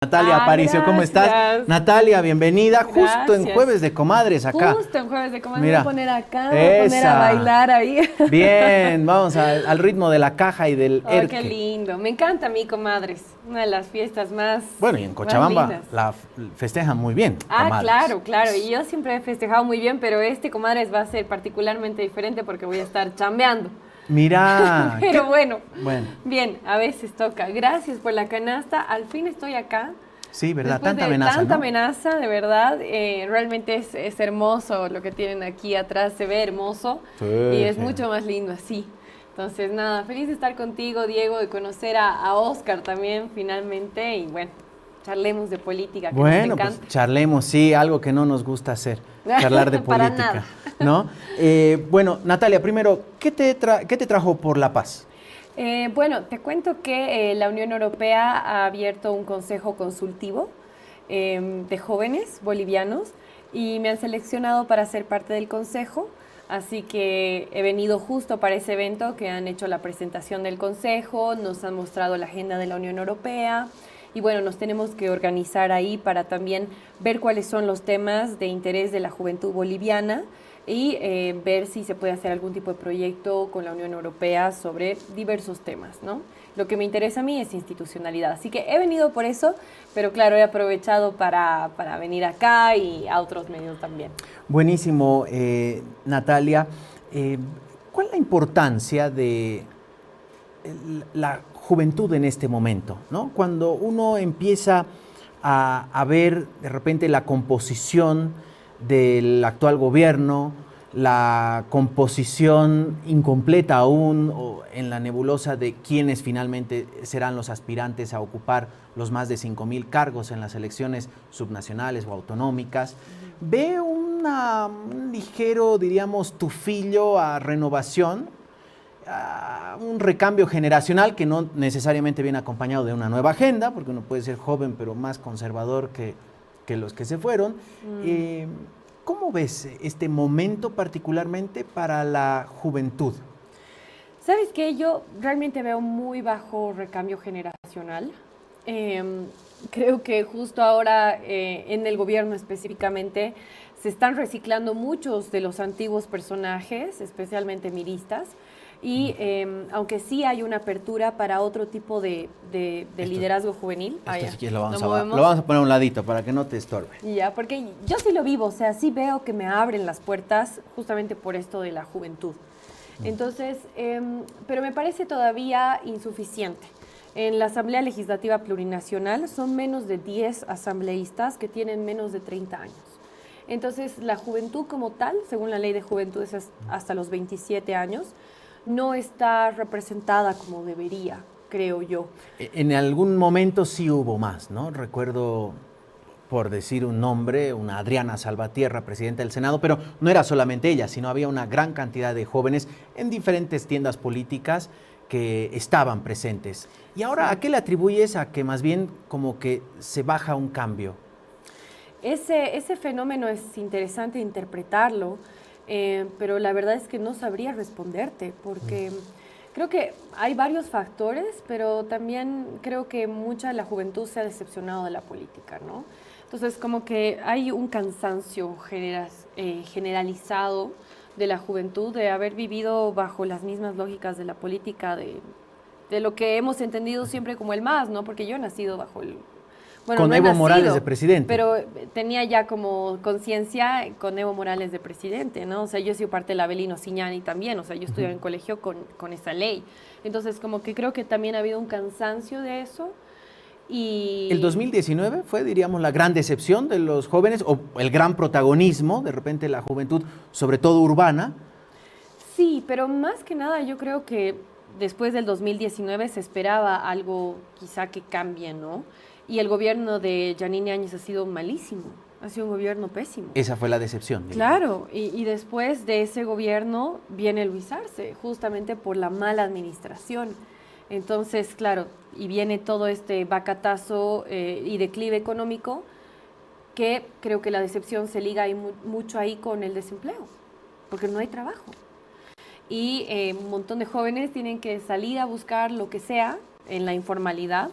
Natalia Aparicio, ¿cómo estás? Natalia, bienvenida. Justo en Jueves de Comadres acá. Justo en Jueves de Comadres. Mira, voy a poner acá, voy a poner a bailar ahí. Bien, vamos al ritmo de la caja y del Oh, erque. qué lindo. Me encanta mi Comadres. Una de las fiestas más Bueno, y en Cochabamba lindas. la festejan muy bien, Comadres. Claro, claro. Y yo siempre he festejado muy bien, pero este Comadres va a ser particularmente diferente porque voy a estar chambeando. Mira. Pero bueno, Bueno, bien, a veces toca. Gracias por la canasta. Al fin estoy acá. sí, ¿verdad? Después Tanta de amenaza, tanta ¿no? amenaza, de verdad, realmente es hermoso lo que tienen aquí atrás, se ve hermoso Sí, y es sí. mucho más lindo así. Entonces, nada, feliz de estar contigo, Diego, de conocer a Oscar también finalmente y bueno, charlemos de política, que Bueno, nos pues encanta. charlemos, sí, algo que no nos gusta hacer, charlar de Para política, nada. ¿no? Bueno, Natalia, primero, ¿qué te trajo por La Paz? Bueno, te cuento que la Unión Europea ha abierto un consejo consultivo de jóvenes bolivianos y me han seleccionado para ser parte del consejo. Así que he venido justo para ese evento que han hecho la presentación del consejo, nos han mostrado la agenda de la Unión Europea y bueno, nos tenemos que organizar ahí para también ver cuáles son los temas de interés de la juventud boliviana y ver si se puede hacer algún tipo de proyecto con la Unión Europea sobre diversos temas, ¿no? Lo que me interesa a mí es institucionalidad, así que he venido por eso, pero claro, he aprovechado para venir acá y a otros medios también. Buenísimo, Natalia. ¿Cuál es la importancia de la juventud en este momento, ¿no? Cuando uno empieza a ver de repente la composición del actual gobierno, la composición incompleta aún o en la nebulosa de quiénes finalmente serán los aspirantes a ocupar los más de 5.000 cargos en las elecciones subnacionales o autonómicas, ve un ligero, diríamos, tufillo a renovación, a un recambio generacional que no necesariamente viene acompañado de una nueva agenda, porque uno puede ser joven pero más conservador que los que se fueron. ¿Cómo ves este momento particularmente para la juventud? ¿Sabes qué? Yo realmente veo muy bajo recambio generacional. Creo que justo ahora en el gobierno específicamente se están reciclando muchos de los antiguos personajes, especialmente miristas, y aunque sí hay una apertura para otro tipo de liderazgo juvenil. Esto sí que lo vamos movemos. lo vamos a poner a un ladito para que no te estorbe. Ya, porque yo sí lo vivo, o sea, sí veo que me abren las puertas justamente por esto de la juventud. Entonces, pero me parece todavía insuficiente. En la Asamblea Legislativa Plurinacional son menos de 10 asambleístas que tienen menos de 30 años. Entonces, la juventud como tal, según la ley de juventud, es hasta los 27 años, no está representada como debería, creo yo. En algún momento sí hubo más, ¿no? Recuerdo, por decir un nombre, una Adriana Salvatierra, presidenta del Senado, pero no era solamente ella, sino había una gran cantidad de jóvenes en diferentes tiendas políticas que estaban presentes. ¿Y ahora a qué le atribuyes a que más bien como que se baja un cambio? Ese fenómeno es interesante interpretarlo, pero la verdad es que no sabría responderte, porque creo que hay varios factores, pero también creo que mucha de la juventud se ha decepcionado de la política, ¿no? Entonces, como que hay un cansancio generalizado de la juventud de haber vivido bajo las mismas lógicas de la política, de lo que hemos entendido siempre como el MAS, ¿no? Porque yo he nacido bajo el... Bueno, Con no he Evo nacido, Morales de presidente. pero tenía ya como conciencia con Evo Morales de presidente, ¿no? O sea, yo he sido parte del Avelino Ciñani también, o sea, yo estudié en colegio con esa ley. Entonces, como que creo que también ha habido un cansancio de eso. Y... El 2019 fue, diríamos, la gran decepción de los jóvenes o el gran protagonismo, de repente, la juventud, sobre todo urbana. Sí, pero más que nada yo creo que después del 2019 se esperaba algo quizá que cambie, ¿no? Y el gobierno de Yanine Áñez ha sido malísimo, ha sido un gobierno pésimo. Esa fue la decepción. Claro, y después de ese gobierno viene Luis Arce, justamente por la mala administración. Entonces, claro, y viene todo este bacatazo y declive económico, que creo que la decepción se liga ahí mucho ahí con el desempleo, porque no hay trabajo. Y un montón de jóvenes tienen que salir a buscar lo que sea en la informalidad,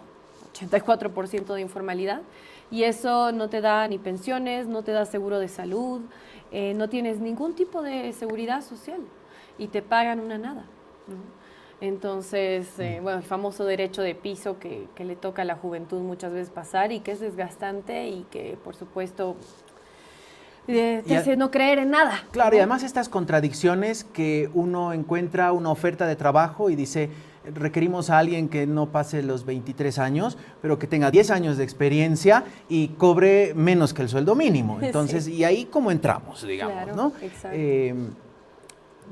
84% de informalidad, y eso no te da ni pensiones, no te da seguro de salud, no tienes ningún tipo de seguridad social y te pagan una nada, ¿no? Entonces, bueno, el famoso derecho de piso que le toca a la juventud muchas veces pasar y que es desgastante y que, por supuesto, te hace no creer en nada. Claro, ¿no? y además estas contradicciones que uno encuentra una oferta de trabajo y dice, requerimos a alguien que no pase los 23 años, pero que tenga 10 años de experiencia y cobre menos que el sueldo mínimo. Entonces, Sí. Y ahí cómo entramos, digamos, Claro, ¿no? exacto.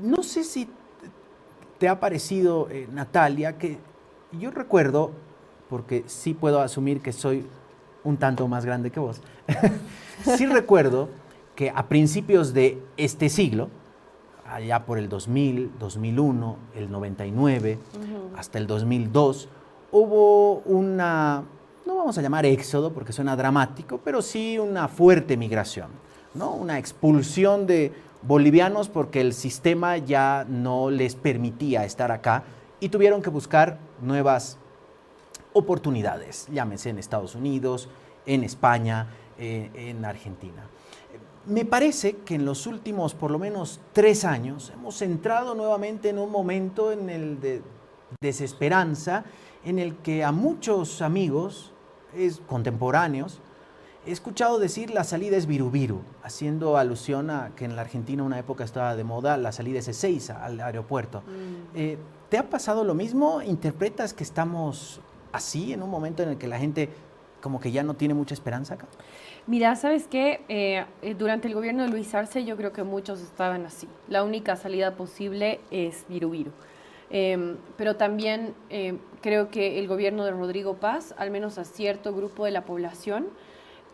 No sé si te ha parecido, Natalia, que yo recuerdo, porque sí puedo asumir que soy un tanto más grande que vos, sí recuerdo que a principios de este siglo, allá por el 2000, 2001, el 99, hasta el 2002, hubo una, no vamos a llamar éxodo porque suena dramático, pero sí una fuerte migración, ¿no? Una expulsión de bolivianos porque el sistema ya no les permitía estar acá y tuvieron que buscar nuevas oportunidades, llámese en Estados Unidos, en España, en Argentina. Me parece que en los últimos por lo menos 3 años hemos entrado nuevamente en un momento en el de desesperanza, en el que a muchos amigos contemporáneos he escuchado decir la salida es viru, haciendo alusión a que en la Argentina una época estaba de moda la salida es Ezeiza al aeropuerto. ¿Te ha pasado lo mismo? ¿Interpretas que estamos así en un momento en el que la gente como que ya no tiene mucha esperanza acá? Mira, ¿sabes qué? Durante el gobierno de Luis Arce yo creo que muchos estaban así. La única salida posible es viru. Pero también creo que el gobierno de Rodrigo Paz, al menos a cierto grupo de la población,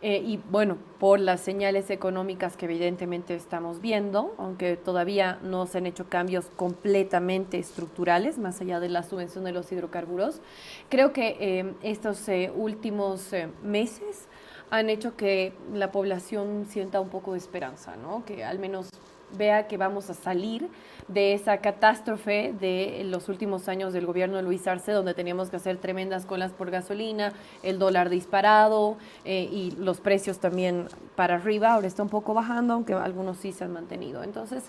y bueno, por las señales económicas que evidentemente estamos viendo, aunque todavía no se han hecho cambios completamente estructurales, más allá de la subvención de los hidrocarburos, creo que estos últimos meses han hecho que la población sienta un poco de esperanza, ¿no? Que al menos vea que vamos a salir de esa catástrofe de los últimos años del gobierno de Luis Arce, donde teníamos que hacer tremendas colas por gasolina, el dólar disparado y los precios también para arriba. Ahora está un poco bajando, aunque algunos sí se han mantenido. Entonces,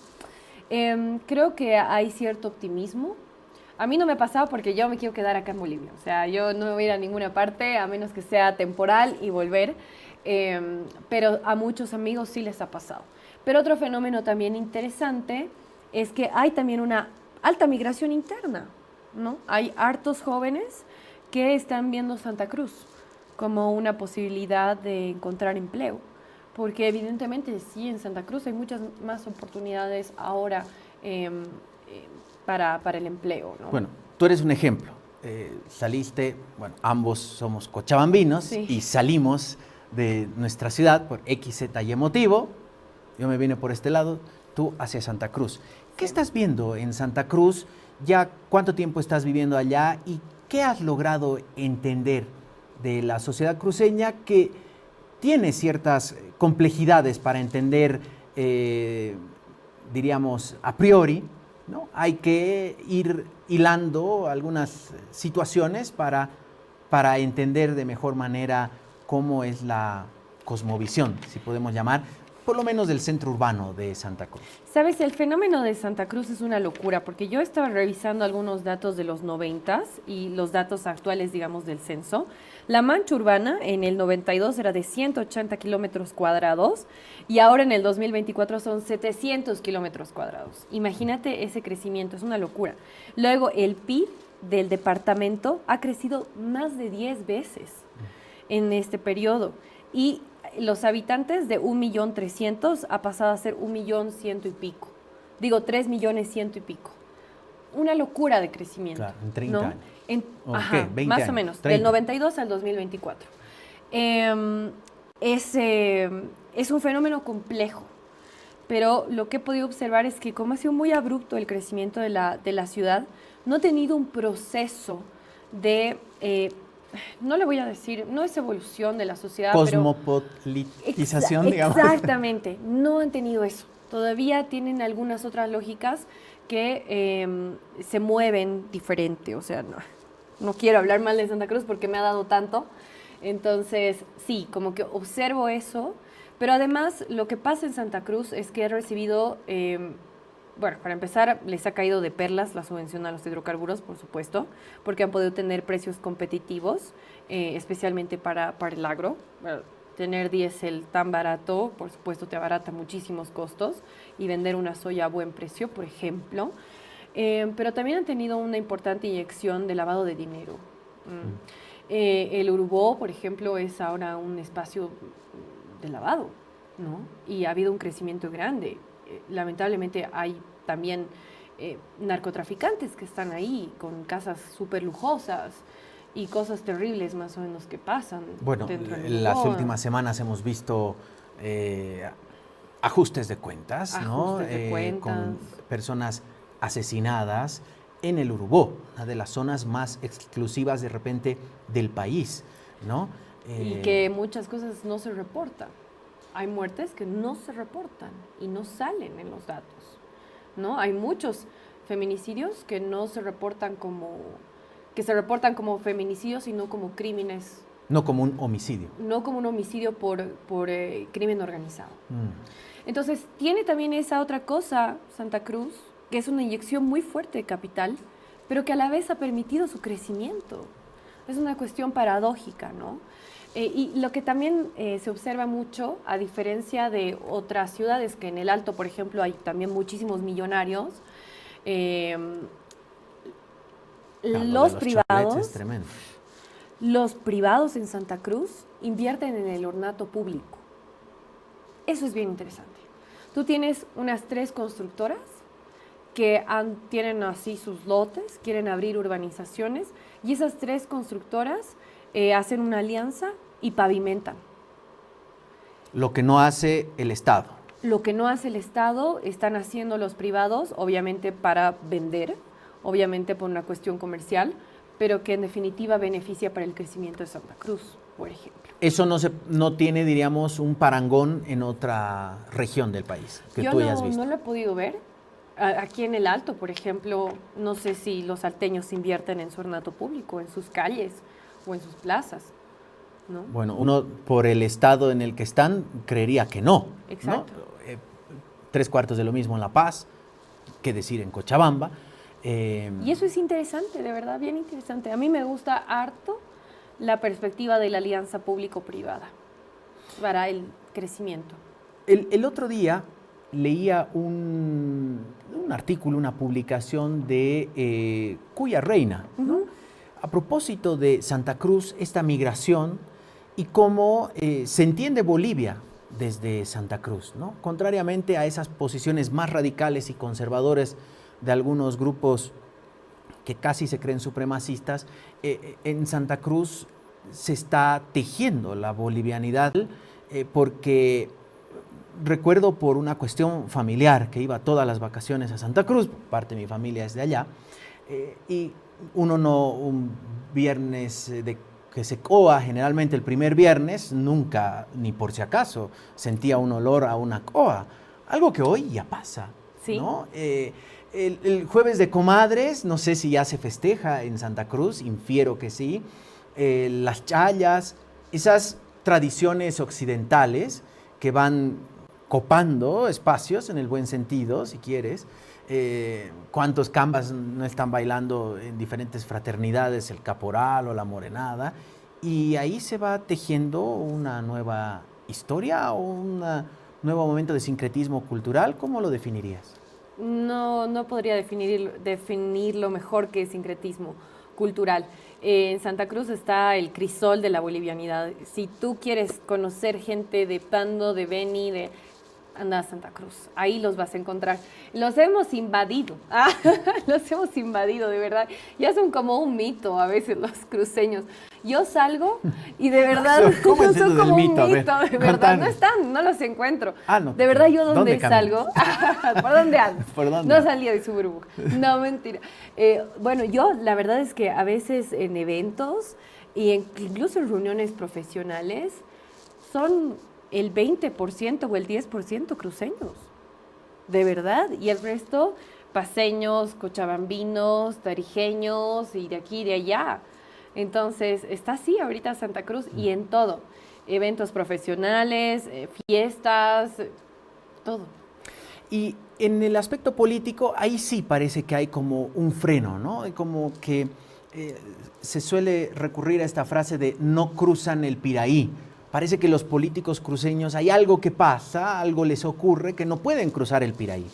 creo que hay cierto optimismo. A mí no me ha pasado porque yo me quiero quedar acá en Bolivia. O sea, yo no me voy a ir a ninguna parte a menos que sea temporal y volver. Pero a muchos amigos sí les ha pasado. Pero otro fenómeno también interesante es que hay también una alta migración interna, ¿no? Hay hartos jóvenes que están viendo Santa Cruz como una posibilidad de encontrar empleo, porque evidentemente sí, en Santa Cruz hay muchas más oportunidades ahora para el empleo, ¿no? Bueno, tú eres un ejemplo. Saliste, bueno, ambos somos cochabambinos Sí. y salimos de nuestra ciudad por X, Z y motivo. Yo me vine por este lado, tú hacia Santa Cruz. ¿Qué estás viendo en Santa Cruz? ¿Ya cuánto tiempo estás viviendo allá? ¿Y qué has logrado entender de la sociedad cruceña que tiene ciertas complejidades para entender, diríamos, a priori, ¿no? Hay que ir hilando algunas situaciones para entender de mejor manera cómo es la cosmovisión, si podemos llamar, por lo menos del centro urbano de Santa Cruz. Sabes, el fenómeno de Santa Cruz es una locura, porque yo estaba revisando algunos datos de los 90s y los datos actuales, digamos, del censo. La mancha urbana en el 92 era de 180 kilómetros cuadrados y ahora en el 2024 son 700 kilómetros cuadrados. Imagínate ese crecimiento, es una locura. Luego, el PIB del departamento ha crecido más de 10 veces en este periodo y los habitantes de 1.300.000 ha pasado a ser 1.100.000 y pico. Digo, 3.100.000 y pico. Una locura de crecimiento. Claro, en 30 ¿no? años. Ajá, 20 más años, o menos, 30. del 92 al 2024. Es un fenómeno complejo, pero lo que he podido observar es que como ha sido muy abrupto el crecimiento de la ciudad, no ha tenido un proceso de... no le voy a decir, no es evolución de la sociedad, cosmopolitización, digamos. Exactamente, no han tenido eso. Todavía tienen algunas otras lógicas que se mueven diferente, o sea, no quiero hablar mal de Santa Cruz porque me ha dado tanto. Entonces, sí, como que observo eso, pero además lo que pasa en Santa Cruz es que he recibido, bueno, para empezar, les ha caído de perlas la subvención a los hidrocarburos, por supuesto, porque han podido tener precios competitivos, especialmente para el agro. Bueno, tener diésel tan barato, por supuesto, te abarata muchísimos costos y vender una soya a buen precio, por ejemplo. Pero también han tenido una importante inyección de lavado de dinero. El Urubó, por ejemplo, es ahora un espacio de lavado, ¿no? Y ha habido un crecimiento grande. Lamentablemente hay también narcotraficantes que están ahí con casas súper lujosas y cosas terribles más o menos que pasan. Bueno, dentro del en las Urubó. últimas semanas hemos visto ajustes de cuentas, ¿no? Ajustes de cuentas. Con personas asesinadas en el Urubó, una de las zonas más exclusivas de repente del país, ¿no? Y que muchas cosas no se reportan. Hay muertes que no se reportan y no salen en los datos, ¿no? Hay muchos feminicidios que no se reportan que se reportan como feminicidios y no como crímenes. No como un homicidio. No como un homicidio por crimen organizado. Entonces, tiene también esa otra cosa, Santa Cruz, que es una inyección muy fuerte de capital, pero que a la vez ha permitido su crecimiento. Es una cuestión paradójica, ¿no? Y lo que también se observa mucho, a diferencia de otras ciudades, que en el Alto, por ejemplo, hay también muchísimos millonarios, los privados en Santa Cruz invierten en el ornato público. Eso es bien interesante. Tú tienes unas 3 constructoras que tienen así sus lotes, quieren abrir urbanizaciones, y esas 3 constructoras hacen una alianza y pavimentan. Lo que no hace el Estado. Lo que no hace el Estado están haciendo los privados, obviamente para vender, obviamente por una cuestión comercial, pero que en definitiva beneficia para el crecimiento de Santa Cruz, por ejemplo. Eso no tiene, diríamos, un parangón en otra región del país que tú hayas visto. Yo no lo he podido ver. Aquí en el Alto, por ejemplo, no sé si los salteños invierten en su ornato público, en sus calles o en sus plazas, ¿no? Bueno, uno por el estado en el que están creería que no. Exacto. ¿No? 3/4 de lo mismo en La Paz, que decir en Cochabamba. Y eso es interesante, de verdad, bien interesante. A mí me gusta harto la perspectiva de la alianza público-privada para el crecimiento. El otro día leía un artículo, una publicación de Cuya Reina, ¿no? A propósito de Santa Cruz, esta migración y cómo se entiende Bolivia desde Santa Cruz, ¿no? Contrariamente a esas posiciones más radicales y conservadoras de algunos grupos que casi se creen supremacistas, en Santa Cruz se está tejiendo la bolivianidad porque recuerdo por una cuestión familiar que iba todas las vacaciones a Santa Cruz, parte de mi familia es de allá, y un viernes que se coa, generalmente el primer viernes, nunca, ni por si acaso, sentía un olor a una coa, algo que hoy ya pasa, ¿sí? ¿no? El jueves de comadres, no sé si ya se festeja en Santa Cruz, infiero que sí, las chayas, esas tradiciones occidentales que van copando espacios en el buen sentido, si quieres. ¿Cuántos cambas no están bailando en diferentes fraternidades, el caporal o la morenada? Y ahí se va tejiendo una nueva historia o un nuevo momento de sincretismo cultural. ¿Cómo lo definirías? No podría definirlo mejor que sincretismo cultural. En Santa Cruz está el crisol de la bolivianidad. Si tú quieres conocer gente de Pando, de Beni, anda a Santa Cruz, ahí los vas a encontrar. Los hemos invadido, los hemos invadido, de verdad. Ya son como un mito a veces los cruceños. Yo salgo y de verdad ¿Cómo es son eso del como mito? un mito, A ver, de verdad. contanos. No están, no los encuentro. No, de verdad, yo ¿dónde salgo, ¿por dónde ando? ¿Por dónde? No salía de su burbuja. No, mentira. Bueno, yo la verdad es que a veces en eventos y incluso en reuniones profesionales son el 20% o el 10% cruceños, de verdad, y el resto paceños, cochabambinos, tarijeños y de aquí y de allá. Entonces, está así ahorita Santa Cruz y en todo. Eventos profesionales, fiestas, todo. Y en el aspecto político, ahí sí parece que hay como un freno, ¿no? Como que se suele recurrir a esta frase de no cruzan el Piraí. Parece que los políticos cruceños hay algo que pasa, algo les ocurre, que no pueden cruzar el Piraí.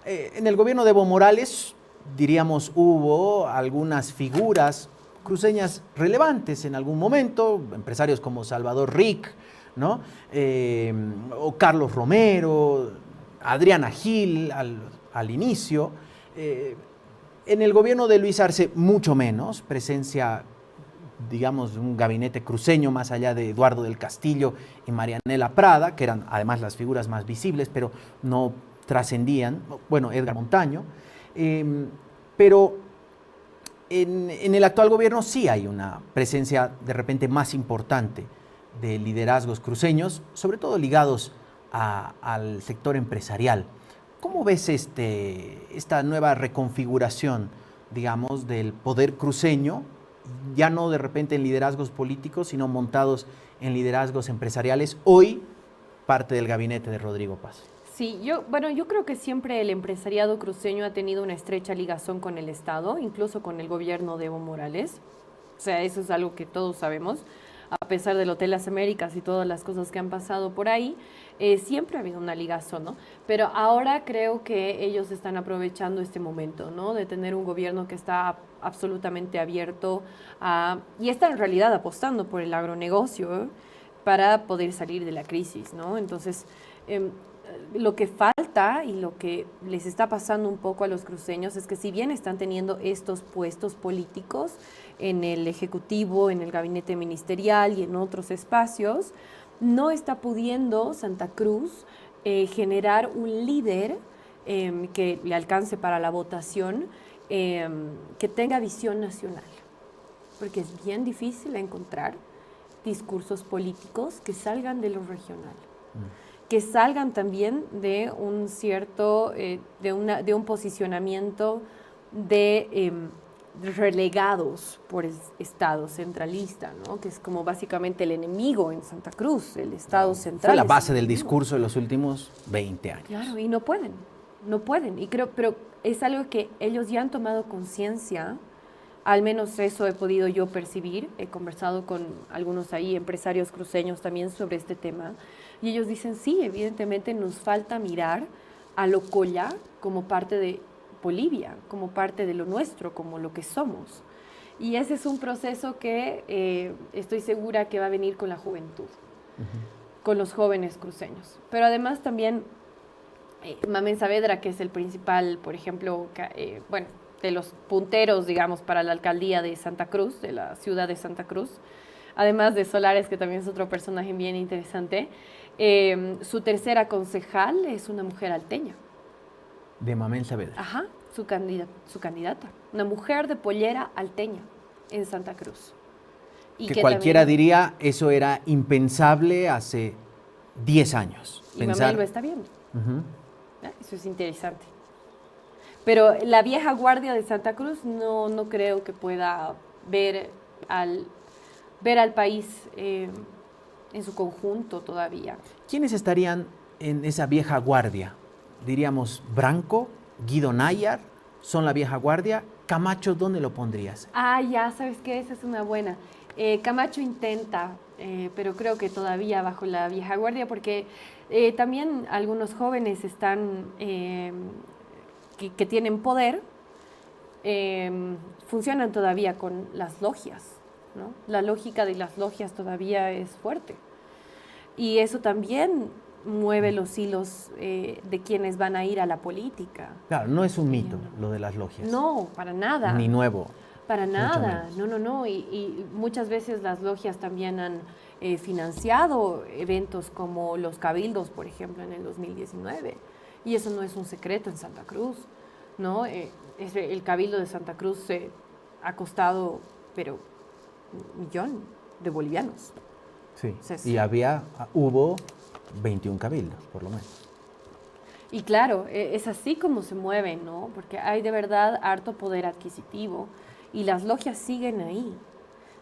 En el gobierno de Evo Morales, diríamos, hubo algunas figuras cruceñas relevantes en algún momento, empresarios como Salvador Rick, ¿no? O Carlos Romero, Adriana Gil al inicio. En el gobierno de Luis Arce, mucho menos, presencia, digamos, de un gabinete cruceño más allá de Eduardo del Castillo y Marianela Prada, que eran además las figuras más visibles, pero no trascendían, bueno, Edgar Montaño, pero en el actual gobierno sí hay una presencia de repente más importante de liderazgos cruceños, sobre todo ligados al sector empresarial. ¿Cómo ves esta nueva reconfiguración, digamos, del poder cruceño, ya no de repente en liderazgos políticos, sino montados en liderazgos empresariales, hoy parte del gabinete de Rodrigo Paz? Sí, yo creo que siempre el empresariado cruceño ha tenido una estrecha ligazón con el Estado, incluso con el gobierno de Evo Morales. O sea, eso es algo que todos sabemos. A pesar del Hotel Las Américas y todas las cosas que han pasado por ahí, siempre ha habido una ligazón, ¿no? Pero ahora creo que ellos están aprovechando este momento, ¿no? De tener un gobierno que está absolutamente abierto y está en realidad apostando por el agronegocio, para poder salir de la crisis, ¿no? Entonces, lo que falta y lo que les está pasando un poco a los cruceños es que si bien están teniendo estos puestos políticos en el Ejecutivo, en el gabinete ministerial y en otros espacios, no está pudiendo Santa Cruz generar un líder que le alcance para la votación, que tenga visión nacional, porque es bien difícil encontrar discursos políticos que salgan de lo regional. Que salgan también de un cierto, de un posicionamiento de relegados por el Estado centralista, ¿no? Que es como básicamente el enemigo en Santa Cruz, el Estado central. Fue la base del discurso de los últimos 20 años. Claro, y no pueden, y creo, pero es algo que ellos ya han tomado conciencia. Al menos eso he podido yo percibir. He conversado con algunos ahí, empresarios cruceños también sobre este tema. Y ellos dicen, sí, evidentemente nos falta mirar a Locoya como parte de Bolivia, como parte de lo nuestro, como lo que somos. Y ese es un proceso que estoy segura que va a venir con la juventud, con los jóvenes cruceños. Pero además también Mamén Saavedra, que es el principal, por ejemplo, de los punteros, digamos, para la alcaldía de Santa Cruz, de la ciudad de Santa Cruz, además de Solares, que también es otro personaje bien interesante. Su tercera concejal es una mujer alteña. De Mamén Saavedra. Ajá, su candidata. Una mujer de pollera alteña en Santa Cruz. Y que cualquiera también diría, eso era impensable hace 10 años. Y Mamén lo está viendo. Eso es interesante. Pero la vieja guardia de Santa Cruz no creo que pueda ver al país en su conjunto todavía. ¿Quiénes estarían en esa vieja guardia? Diríamos, Branco, Guido Nayar, son la vieja guardia. Camacho, ¿dónde lo pondrías? Ya, ¿sabes qué? Esa es una buena. Camacho intenta, pero creo que todavía bajo la vieja guardia, porque también algunos jóvenes están... que tienen poder, funcionan todavía con las logias, ¿no? La lógica de las logias todavía es fuerte. Y eso también mueve los hilos de quienes van a ir a la política. Claro, no es un mito lo de las logias. No, para nada. Ni nuevo. Para nada, no. Y muchas veces las logias también han financiado eventos como los cabildos, por ejemplo, en el 2019. Y eso no es un secreto en Santa Cruz, ¿no? El Cabildo de Santa Cruz ha costado, pero 1 millón de bolivianos. Sí, y hubo 21 cabildos, por lo menos. Y claro, es así como se mueven, ¿no? Porque hay de verdad harto poder adquisitivo y las logias siguen ahí,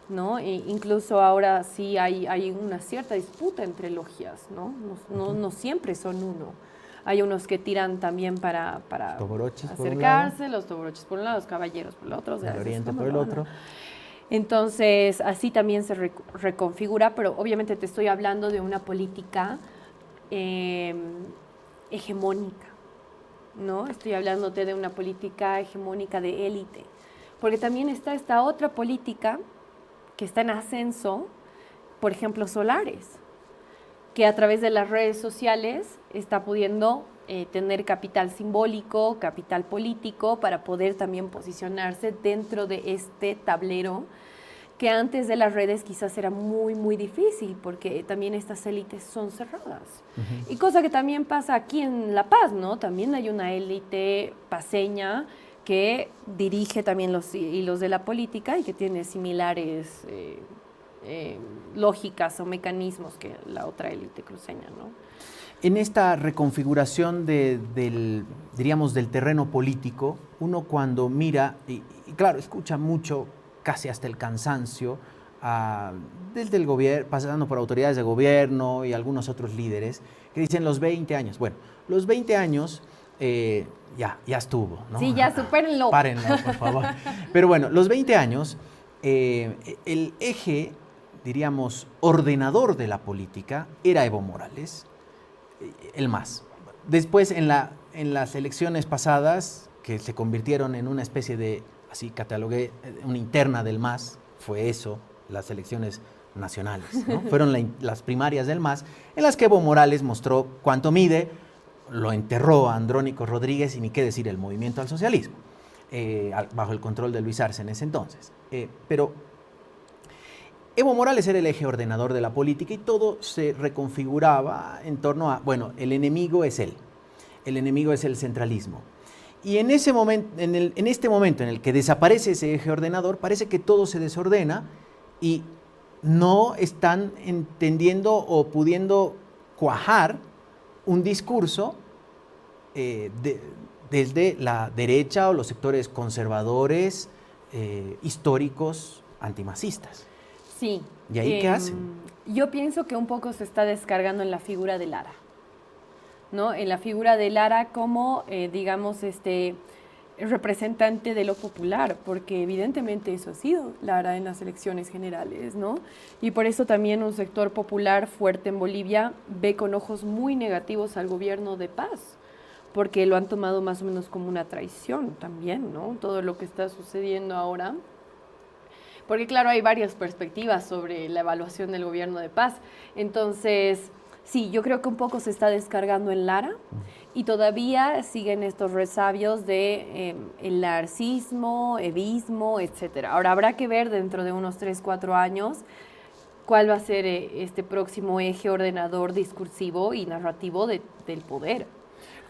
¿no? E incluso ahora sí hay una cierta disputa entre logias, ¿no? No siempre son uno. Hay unos que tiran también para Toboroches por un lado, acercarse, los toboroches por un lado, los caballeros por el otro. O sea, el esa es oriente como por el la onda. otro. Entonces, así también se reconfigura, pero obviamente te estoy hablando de una política eh, hegemónica, ¿no? Estoy hablándote de una política hegemónica de élite, porque también está esta otra política que está en ascenso, por ejemplo, Solares, que a través de las redes sociales está pudiendo tener capital simbólico, capital político, para poder también posicionarse dentro de este tablero que antes de las redes quizás era muy, muy difícil, porque también estas élites son cerradas. Y cosa que también pasa aquí en La Paz, ¿no? También hay una élite paceña que dirige también los hilos de la política y que tiene similares lógicas o mecanismos que la otra élite cruceña, ¿no? En esta reconfiguración diríamos, del terreno político, uno cuando mira, y claro, escucha mucho, casi hasta el cansancio, desde el gobierno, pasando por autoridades de gobierno y algunos otros líderes, que dicen los 20 años. Bueno, los 20 años ya estuvo, ¿no? Sí, ya supérenlo. Párenlo, por favor. Pero bueno, los 20 años, el eje, diríamos, ordenador de la política era Evo Morales, el MAS. Después, en las elecciones pasadas, que se convirtieron en una especie de, así catalogué, una interna del MAS, fue eso, las elecciones nacionales, ¿no? Fueron las primarias del MAS, en las que Evo Morales mostró cuánto mide, lo enterró a Andrónico Rodríguez y ni qué decir el movimiento al socialismo, bajo el control de Luis Arce en ese entonces. Pero Evo Morales era el eje ordenador de la política y todo se reconfiguraba en torno a, bueno, el enemigo es él, el enemigo es el centralismo. Y en ese momento, en este momento en el que desaparece ese eje ordenador, parece que todo se desordena y no están entendiendo o pudiendo cuajar un discurso desde la derecha o los sectores conservadores, históricos, antimasistas. Sí. ¿Y ahí qué hacen? Yo pienso que un poco se está descargando en la figura de Lara, ¿no? En la figura de Lara como, digamos, representante de lo popular, porque evidentemente eso ha sido Lara en las elecciones generales, ¿no? Y por eso también un sector popular fuerte en Bolivia ve con ojos muy negativos al gobierno de Paz, porque lo han tomado más o menos como una traición también, ¿no? Todo lo que está sucediendo ahora. Porque claro, hay varias perspectivas sobre la evaluación del gobierno de Paz. Entonces, sí, yo creo que un poco se está descargando en Lara y todavía siguen estos resabios de el larcismo, evismo, etcétera. Ahora habrá que ver dentro de unos 3, 4 años cuál va a ser este próximo eje ordenador discursivo y narrativo del poder.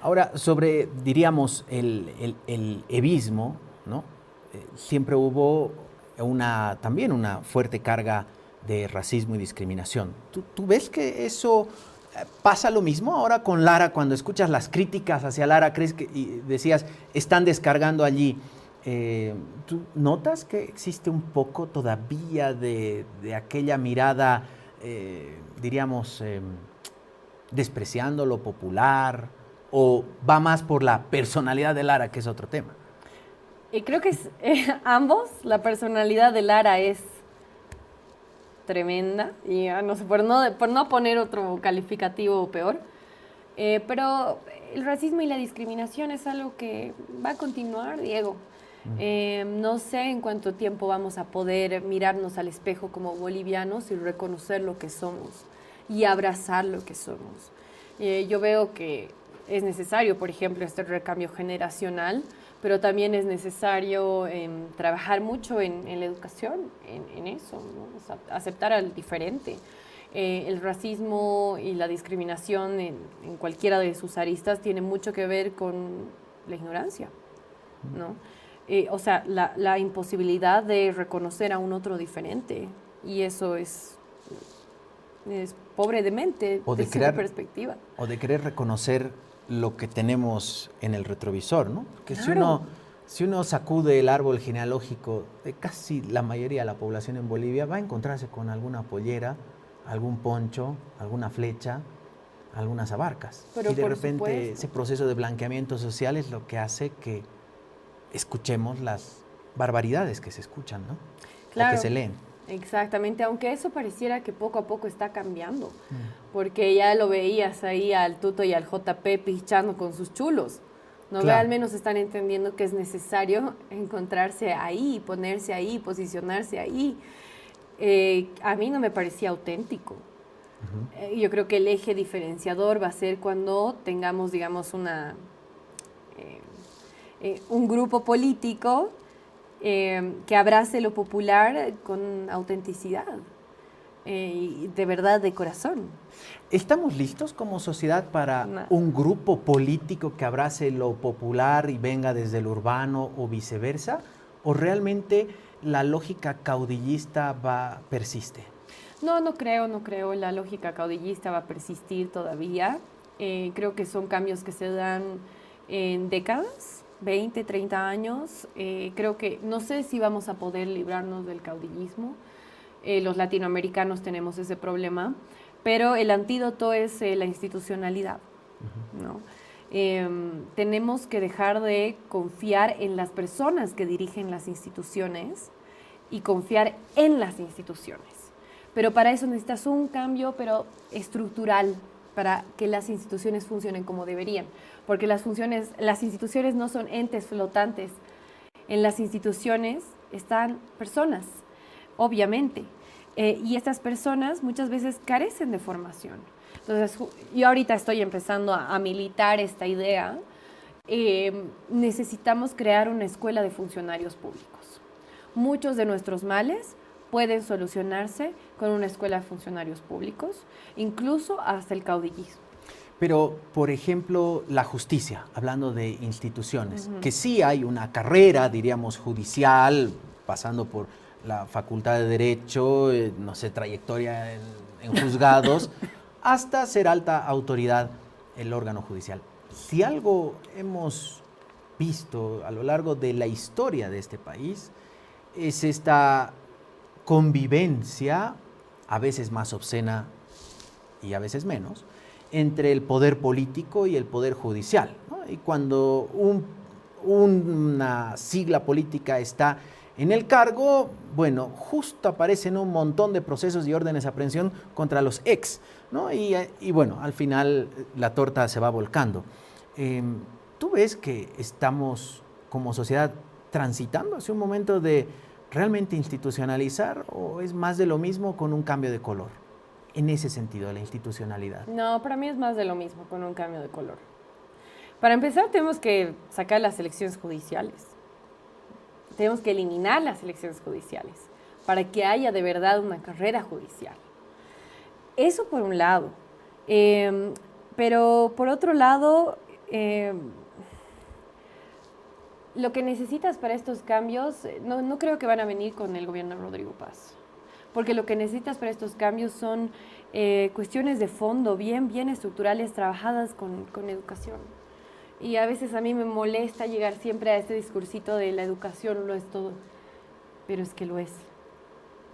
Ahora, sobre, diríamos, el evismo, ¿no? Siempre hubo también una fuerte carga de racismo y discriminación. ¿Tú ves que eso pasa lo mismo ahora con Lara? Cuando escuchas las críticas hacia Lara, crees que, y decías, están descargando allí. ¿Tú notas que existe un poco todavía de aquella mirada, diríamos, despreciando lo popular, o va más por la personalidad de Lara, que es otro tema? Creo que es ambos. La personalidad de Lara es tremenda y no sé, por no poner otro calificativo peor, pero el racismo y la discriminación es algo que va a continuar, Diego. No sé en cuánto tiempo vamos a poder mirarnos al espejo como bolivianos y reconocer lo que somos y abrazar lo que somos. Yo veo que es necesario, por ejemplo, este recambio generacional, pero también es necesario trabajar mucho en la educación, en eso, ¿no? O sea, aceptar al diferente. El racismo y la discriminación en cualquiera de sus aristas tiene mucho que ver con la ignorancia, ¿no? O sea, la imposibilidad de reconocer a un otro diferente, y eso es es pobre de mente, O de desde mi perspectiva. O de querer reconocer lo que tenemos en el retrovisor, ¿no? Que Claro. si uno sacude el árbol genealógico de casi la mayoría de la población en Bolivia, va a encontrarse con alguna pollera, algún poncho, alguna flecha, algunas abarcas. Pero Y de por repente supuesto. ese proceso de blanqueamiento social es lo que hace que escuchemos las barbaridades que se escuchan, ¿no? O que Claro, se leen. exactamente, aunque eso pareciera que poco a poco está cambiando, porque ya lo veías ahí al Tuto y al JP pichando con sus chulos. No ve, Claro. al menos están entendiendo que es necesario encontrarse ahí, ponerse ahí, posicionarse ahí. A mí no me parecía auténtico. Yo creo que el eje diferenciador va a ser cuando tengamos, digamos, un grupo político que abrace lo popular con autenticidad y de verdad, de corazón. ¿Estamos listos como sociedad para No. un grupo político que abrace lo popular y venga desde lo urbano o viceversa? ¿O realmente la lógica caudillista persiste? No, no creo. La lógica caudillista va a persistir todavía. Creo que son cambios que se dan en décadas, 20, 30 años. Creo que no sé si vamos a poder librarnos del caudillismo. Los latinoamericanos tenemos ese problema, pero el antídoto es la institucionalidad, ¿no? Tenemos que dejar de confiar en las personas que dirigen las instituciones y confiar en las instituciones. Pero para eso necesitas un cambio, pero estructural, para que las instituciones funcionen como deberían. Porque las instituciones no son entes flotantes. En las instituciones están personas, obviamente. Y estas personas muchas veces carecen de formación. Entonces, yo ahorita estoy empezando a militar esta idea. Necesitamos crear una escuela de funcionarios públicos. Muchos de nuestros males pueden solucionarse con una escuela de funcionarios públicos, incluso hasta el caudillismo. Pero, por ejemplo, la justicia, hablando de instituciones, que sí hay una carrera, diríamos, judicial, pasando por la Facultad de Derecho, no sé, trayectoria en juzgados, hasta ser alta autoridad el órgano judicial. Si algo hemos visto a lo largo de la historia de este país, es esta convivencia, a veces más obscena y a veces menos, entre el poder político y el poder judicial, ¿no? Y cuando una sigla política está en el cargo, bueno, justo aparecen un montón de procesos y órdenes de aprehensión contra los ex, ¿no? Y bueno, al final la torta se va volcando. ¿Tú ves que estamos como sociedad transitando hacia un momento de realmente institucionalizar o es más de lo mismo con un cambio de color? En ese sentido, la institucionalidad. No, para mí es más de lo mismo, con un cambio de color. Para empezar, tenemos que sacar las elecciones judiciales. Tenemos que eliminar las elecciones judiciales para que haya de verdad una carrera judicial. Eso por un lado. Pero por otro lado, lo que necesitas para estos cambios, no creo que van a venir con el gobierno de Rodrigo Paz. Porque lo que necesitas para estos cambios son cuestiones de fondo, bien estructurales, trabajadas con educación. Y a veces a mí me molesta llegar siempre a este discursito de la educación lo es todo, pero es que lo es.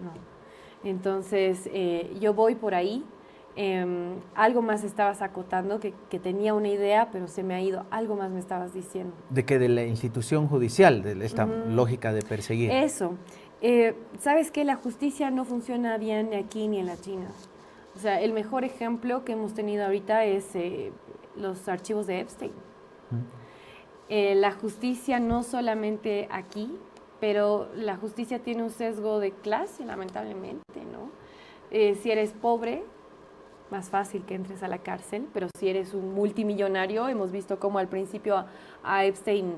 No. Entonces, yo voy por ahí. Algo más estabas acotando, que tenía una idea, pero se me ha ido. Algo más me estabas diciendo. De que de la institución judicial, de esta lógica de perseguir. Eso. ¿Sabes qué? La justicia no funciona bien ni aquí ni en la China. O sea, el mejor ejemplo que hemos tenido ahorita es los archivos de Epstein. La justicia no solamente aquí, pero la justicia tiene un sesgo de clase, lamentablemente, ¿no? Si eres pobre, más fácil que entres a la cárcel, pero si eres un multimillonario, hemos visto cómo al principio a Epstein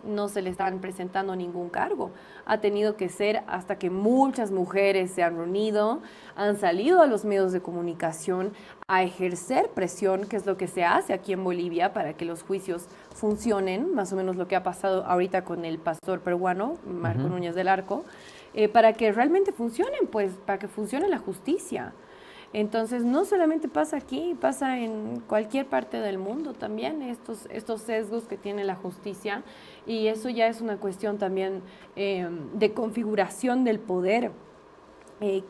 no se le estaban presentando ningún cargo. Ha tenido que ser hasta que muchas mujeres se han reunido, han salido a los medios de comunicación a ejercer presión, que es lo que se hace aquí en Bolivia para que los juicios funcionen, más o menos lo que ha pasado ahorita con el pastor peruano, Marco Núñez del Arco, para que realmente funcionen, pues, para que funcione la justicia. Entonces, no solamente pasa aquí, pasa en cualquier parte del mundo también, estos sesgos que tiene la justicia, y eso ya es una cuestión también de configuración del poder,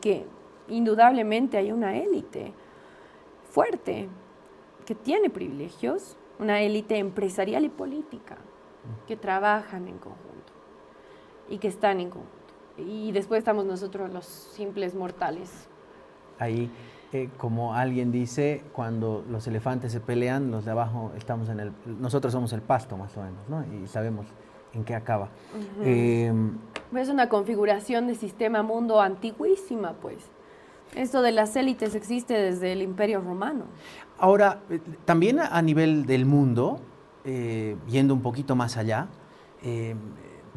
que indudablemente hay una élite fuerte que tiene privilegios, una élite empresarial y política que trabajan en conjunto y que están en conjunto. Y después estamos nosotros los simples mortales. Ahí, como alguien dice, cuando los elefantes se pelean, los de abajo nosotros somos el pasto más o menos, ¿no? Y sabemos en qué acaba. Es una configuración de sistema mundo antiguísima, pues. Esto de las élites existe desde el Imperio Romano. Ahora, también a nivel del mundo, yendo un poquito más allá,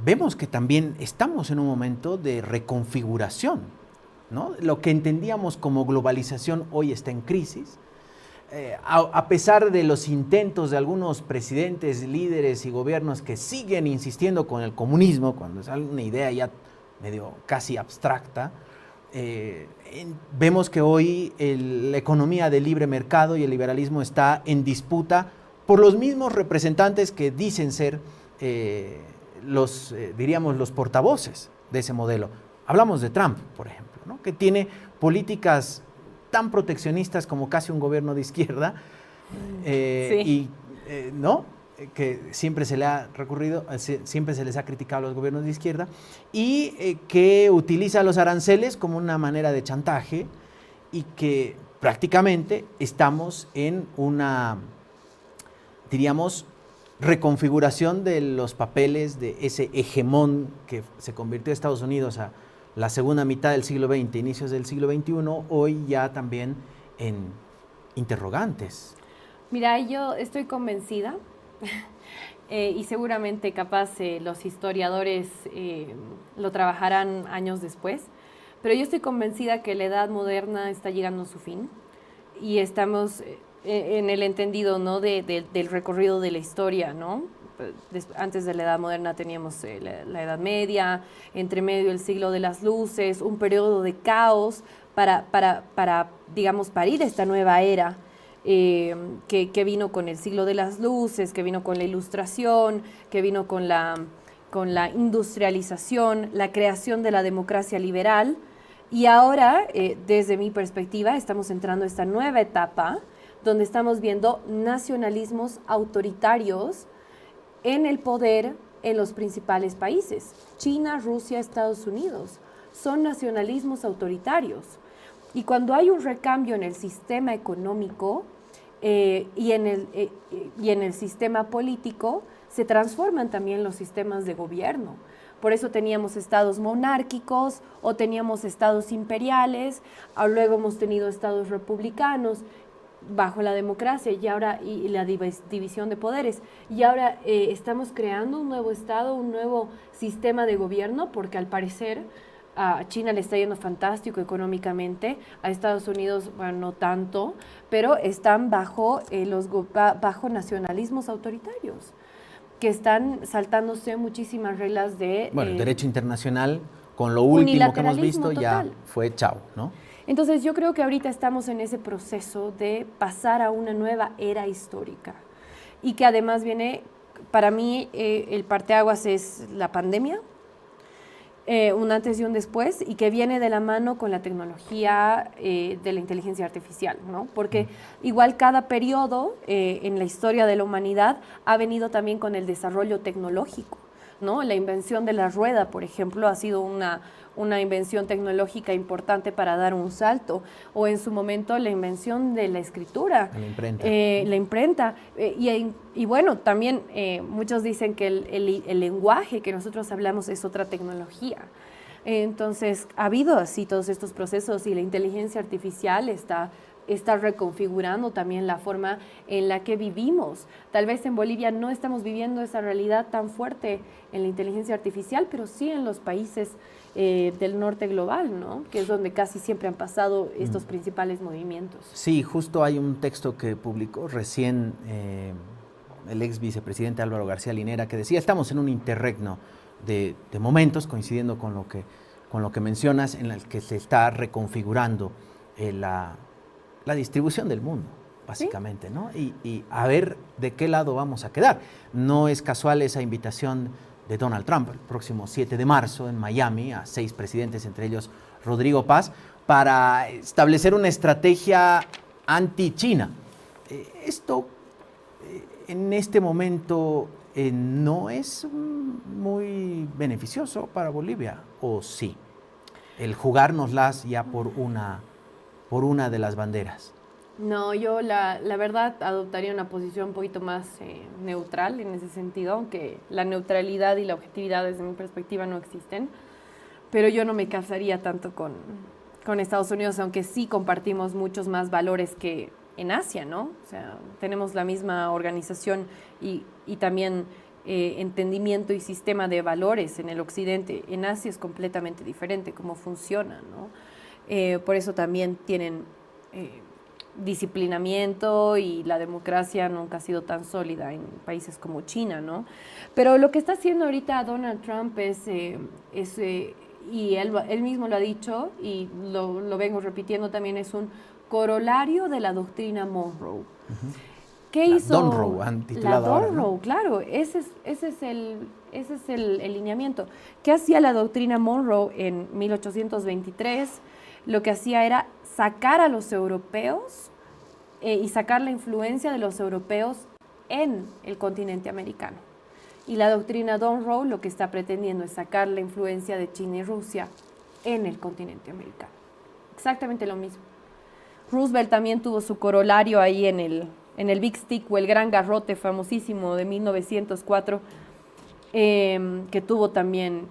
vemos que también estamos en un momento de reconfiguración, ¿no? Lo que entendíamos como globalización hoy está en crisis. A pesar de los intentos de algunos presidentes, líderes y gobiernos que siguen insistiendo con el comunismo, cuando es una idea ya medio casi abstracta, vemos que hoy la economía del libre mercado y el liberalismo está en disputa por los mismos representantes que dicen ser diríamos, los portavoces de ese modelo. Hablamos de Trump, por ejemplo, ¿no? Que tiene políticas tan proteccionistas como casi un gobierno de izquierda, sí. ¿no? Que siempre se le ha siempre se les ha criticado a los gobiernos de izquierda, y que utiliza los aranceles como una manera de chantaje, y que prácticamente estamos en una, diríamos, reconfiguración de los papeles de ese hegemón que se convirtió Estados Unidos a la segunda mitad del siglo XX, inicios del siglo XXI, hoy ya también en interrogantes. Mira, yo estoy convencida, y seguramente capaz los historiadores lo trabajarán años después, pero yo estoy convencida que la edad moderna está llegando a su fin y estamos en el entendido, ¿no? del recorrido de la historia, ¿no? Antes de la Edad Moderna teníamos la Edad Media, entre medio el siglo de las luces, un periodo de caos para digamos, parir esta nueva era que vino con el siglo de las luces, que vino con la Ilustración, que vino con la industrialización, la creación de la democracia liberal. Y ahora, desde mi perspectiva, estamos entrando a esta nueva etapa donde estamos viendo nacionalismos autoritarios en el poder en los principales países. China, Rusia, Estados Unidos son nacionalismos autoritarios. Y cuando hay un recambio en el sistema económico y en el sistema político, se transforman también los sistemas de gobierno. Por eso teníamos estados monárquicos o teníamos estados imperiales, luego hemos tenido estados republicanos bajo la democracia y la división de poderes. Y ahora estamos creando un nuevo estado, un nuevo sistema de gobierno, porque al parecer a China le está yendo fantástico económicamente, a Estados Unidos, bueno, no tanto, pero están bajo nacionalismos autoritarios, que están saltándose muchísimas reglas de... Bueno, el derecho internacional, con lo último que hemos visto, total. Ya fue chao, ¿no? Entonces yo creo que ahorita estamos en ese proceso de pasar a una nueva era histórica y que además viene, para mí, el parteaguas es la pandemia, un antes y un después, y que viene de la mano con la tecnología de la inteligencia artificial, ¿no? Porque igual cada periodo en la historia de la humanidad ha venido también con el desarrollo tecnológico, ¿no? La invención de la rueda, por ejemplo, ha sido una invención tecnológica importante para dar un salto, o en su momento la invención de la escritura, la imprenta, y bueno, también muchos dicen que el lenguaje que nosotros hablamos es otra tecnología. Entonces, ha habido así todos estos procesos, y la inteligencia artificial está reconfigurando también la forma en la que vivimos. Tal vez en Bolivia no estamos viviendo esa realidad tan fuerte en la inteligencia artificial, pero sí en los países del norte global, ¿no? Que es donde casi siempre han pasado estos principales movimientos. Sí, justo hay un texto que publicó recién el ex vicepresidente Álvaro García Linera, que decía: estamos en un interregno de momentos, coincidiendo con lo que mencionas, en el que se está reconfigurando la distribución del mundo, básicamente, ¿no? Y a ver de qué lado vamos a quedar. No es casual esa invitación de Donald Trump el próximo 7 de marzo en Miami a 6 presidentes, entre ellos Rodrigo Paz, para establecer una estrategia anti-China. Esto en este momento no es muy beneficioso para Bolivia, ¿o sí? El jugárnoslas ya por una de las banderas. No, yo la verdad adoptaría una posición un poquito más neutral en ese sentido, aunque la neutralidad y la objetividad desde mi perspectiva no existen, pero yo no me casaría tanto con Estados Unidos, aunque sí compartimos muchos más valores que en Asia, ¿no? O sea, tenemos la misma organización y también entendimiento y sistema de valores en el occidente. En Asia es completamente diferente cómo funciona, ¿no? Por eso también tienen disciplinamiento y la democracia nunca ha sido tan sólida en países como China, ¿no? Pero lo que está haciendo ahorita Donald Trump y él mismo lo ha dicho y lo vengo repitiendo también, es un corolario de la doctrina Monroe. ¿Qué hizo? Donroe han titulado la ahora, Donroe, ¿no? claro, ese es el lineamiento. ¿Qué hacía la doctrina Monroe en 1823? Lo que hacía era sacar a los europeos y sacar la influencia de los europeos en el continente americano. Y la doctrina Monroe lo que está pretendiendo es sacar la influencia de China y Rusia en el continente americano. Exactamente lo mismo. Roosevelt también tuvo su corolario ahí en el Big Stick o el Gran Garrote famosísimo de 1904, que tuvo también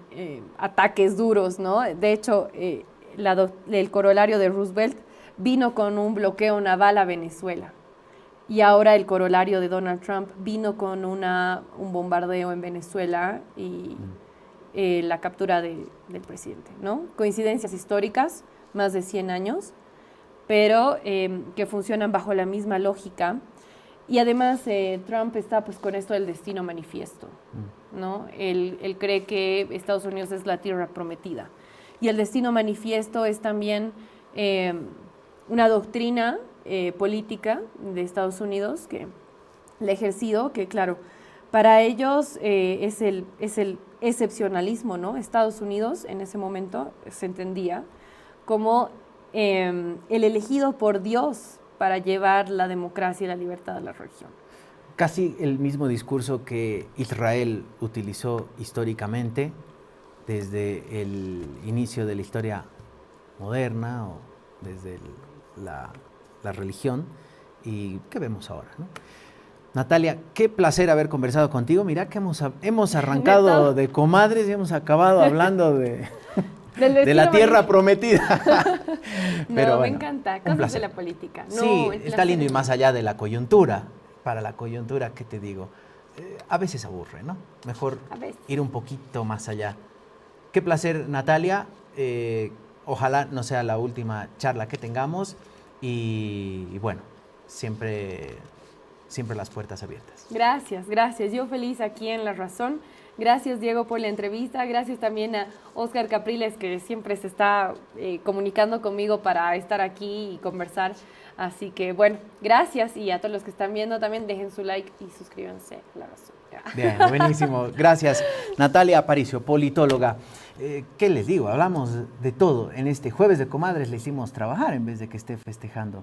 ataques duros, ¿no? De hecho, el corolario de Roosevelt vino con un bloqueo naval a Venezuela. Y ahora el corolario de Donald Trump vino con un bombardeo en Venezuela y la captura del presidente, ¿no? Coincidencias históricas, más de 100 años, pero que funcionan bajo la misma lógica. Y además Trump está pues con esto del destino manifiesto, ¿no? Él cree que Estados Unidos es la tierra prometida. Y el destino manifiesto es también una doctrina política de Estados Unidos que le ha ejercido, que claro, para ellos es el excepcionalismo, ¿no? Estados Unidos en ese momento se entendía como el elegido por Dios para llevar la democracia y la libertad a la región. Casi el mismo discurso que Israel utilizó históricamente desde el inicio de la historia moderna o desde la religión, y qué vemos ahora, ¿no? Natalia, qué placer haber conversado contigo. Mira que hemos arrancado de comadres y hemos acabado hablando de la tierra prometida. Pero no, bueno, me encanta, cosas de la política. No, sí, está lindo y más allá de la coyuntura. Para la coyuntura, ¿qué te digo? A veces aburre, ¿no? Mejor ir un poquito más allá. Qué placer, Natalia. Ojalá no sea la última charla que tengamos y bueno, siempre las puertas abiertas. Gracias. Yo feliz aquí en La Razón. Gracias, Diego, por la entrevista. Gracias también a Óscar Capriles, que siempre se está comunicando conmigo para estar aquí y conversar. Así que, bueno, gracias. Y a todos los que están viendo también, dejen su like y suscríbanse a La Razón. Bien, buenísimo. Gracias. Natalia Aparicio, politóloga. ¿Qué les digo? Hablamos de todo. En este Jueves de Comadres le hicimos trabajar en vez de que esté festejando.